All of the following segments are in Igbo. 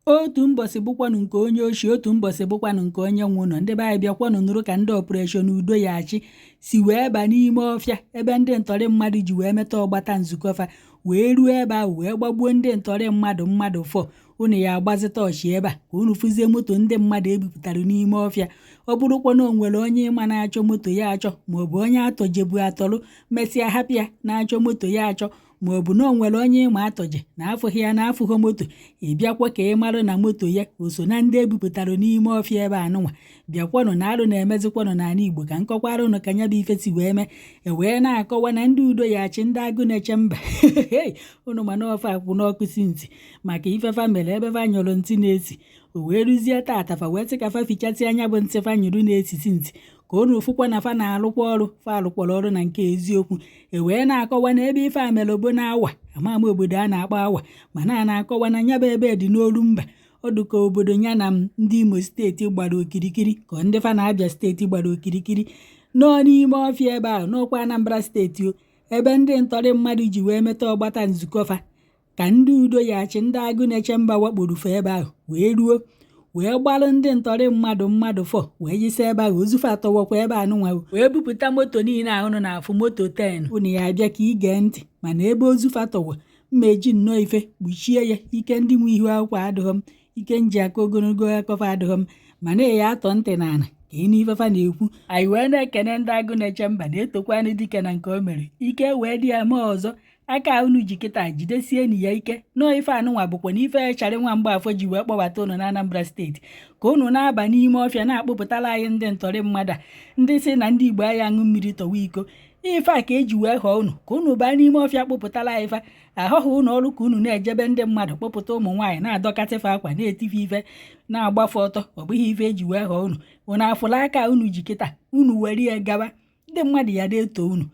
otu mbọsị bụkwanụ nke onye ochi, otu mbọsị bụkwanụ nke onye nwe ụlọ. Ndị be anyị bịakwanụ nụrụ ka ndị ọpụreshọn udo ya achị si wee ba n'ime ọfịa ebe ndị ntọrị mmadụ ji wee meta ọgbata nzukọ fa, wee ruo ebe ahụ wee gbagbuo ndị ntọrị mmadụ fọ. Unu ya agbazita ọchị ebe a ka unu fụzie moto ndị mmadụ ebupụtara n'ime ọfịa. Ọ bụrụkwa na o nwere onye ịma na-achọ moto ya achọ, maọbụ onye atọjebu atọrụ mesịa hapịa na-achọ moto ya achọ, maọbụ na o nwere onye ịma atọje na afụghị ya na afụghọ moto, ị bịakwa ka ị marụ na moto ya o so na ndị ebupụtara n'ime ọfịa ebe anụnwa. Bịakwanụ na arụ na-emezikwanụ n'ala Igbo ka nkọkwara unu ka nya bụ ife si wee mee. Wee na-akọwa na ndị udo ya achị ndị agụ na-eche mba unu mana ofe akwụ n'ọkụ si ntị maka ifefa mere ebe fa nyụrụ ntị na-esi. O wee ruzie tata fa wee sị ka fa fichasị anya bụ ntị fa nyụrụ na-esisi ntị ka unu fụkwa na fa na-alụkwa ọrụ, fa alụkwara ọrụ na nke eziokwu. Wee na-akọwa na ebe ife amere obo na awa amama obodo a na-akpọ awa, mana a na-akọwa na nya bụ ebe dị n'olu mba. Ọ dị ka obodo ya na ndị Imo steeti gbara okirikiri ka ndị fa na-Abịa steeti gbara okirikiri nọ n'ime ọfịa ebe ahụ n'ọkwa Anambra steeti ebe ndị ntọrị mmadụ ji wee meta ọgbata nzukọ fa ka ndị udo ya achị ndị agụ na-eche mba wakporo fa ebe ahụ wee ruo wee gbalụ ndị ntọrị mmadụ fọ wee jisi ebe ahụ ozufe atọwakwa ebe anụnwa wee bupụta moto niile ahụ nọ n'afụ moto 10. Unu ya abịa ka ige ntị, mana ebe ozufe atọwa mma eji nnọọ ife kpuchie ya. Ike ndị nwe ihu akwụkwọ adịghọ m, ike nji aka ogologo akọfa adịghọ m, mana ya atọ ntị n'ala ka ị n'ifefa na-ekwu. Anyị wee na-ekene ndị agụ na-eche mba na-etokwanụ dike na nke o mere. Ike wee dị ya mee ọzọ aka unu ji kịta jidesie enyi ya ike. Nọọ ife anụnwa bụkwa na ife echarị nwa Mgbafọ ji wee kpọbata unu na Anambra steeti ka unu na-aba n'ime ọfịa na-akpọpụtara anyị ndị ntọrị mmadụ a ndị si na ndị Igbo anyị aṅụ mmiri tọwa iko. Ife a ka eji wee ghọọ unu ka unu baa n'ime ọfịa kpọpụtara anyị fa. Ahụghị unu ọrụ ka unu na-ejebe ndị mmadụ kpọpụta ụmụ nwaanyị na-adọkatịfa akwa na-etife ife na-agbafe ọtọ. Ọ bụghị ife eji wee ghọọ unu. Unu afụla aka unu ji kịta unu were ya gawa, ndị mmadụ ya na-eto unu.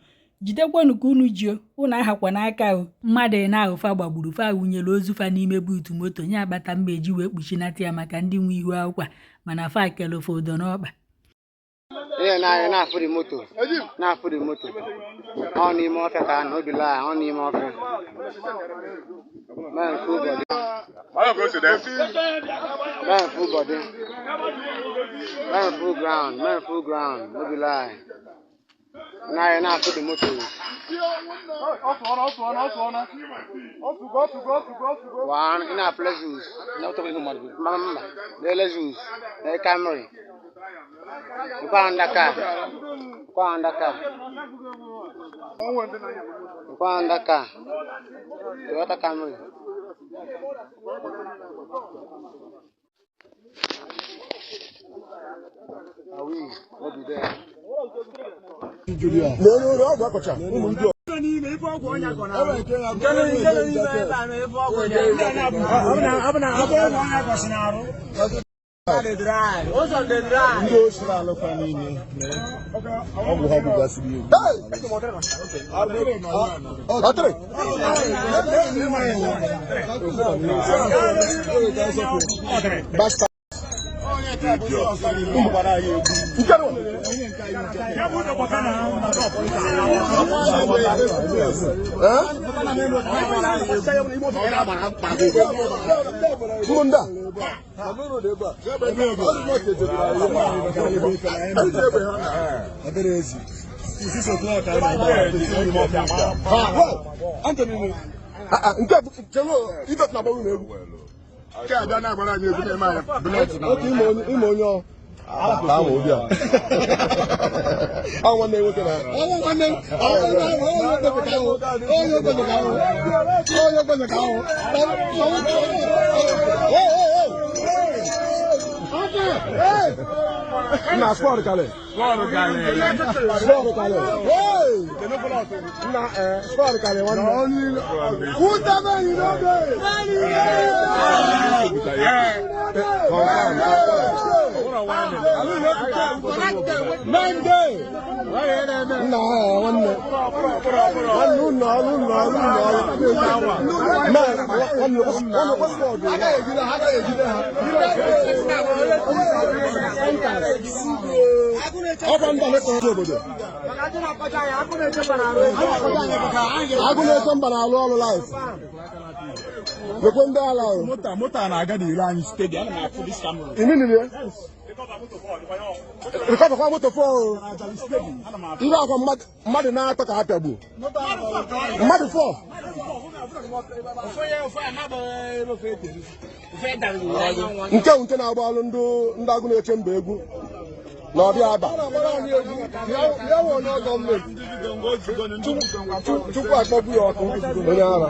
Jidekwanụ ka unu jio, unu ahakwa n'aka ahụ mmadụ na-ahụ fa gbagburu fa wunyere ozu fa n'ime buutu moto nye agbata mma eji wee kpuchinata ya maka ndị nwe ihu akwụkwọ mana fa kele ofe ụdọ n'ọkpa. na-afụri moto ọ n'ime ọfịa ka na obila ọ n'ime ọfịa man full body man full ground obila na-afụri moto one in a pleasures mama the lesus the Camry Kwa andaka Toyota Camry. Oui, we'll be there. No, na sport kale. Sport kale one. Motor na-aga n'iru anyị steedi ana m afụ dis camera. Rikọta moto fọ ihe akwa mmadụ na-atọ ka apịagbu mmadụ fọ nke na-agba ọrụ ndị agụ na-eche mba egwu na ọbịa aba Chukwu akpọgbu ya ọkụ onye ara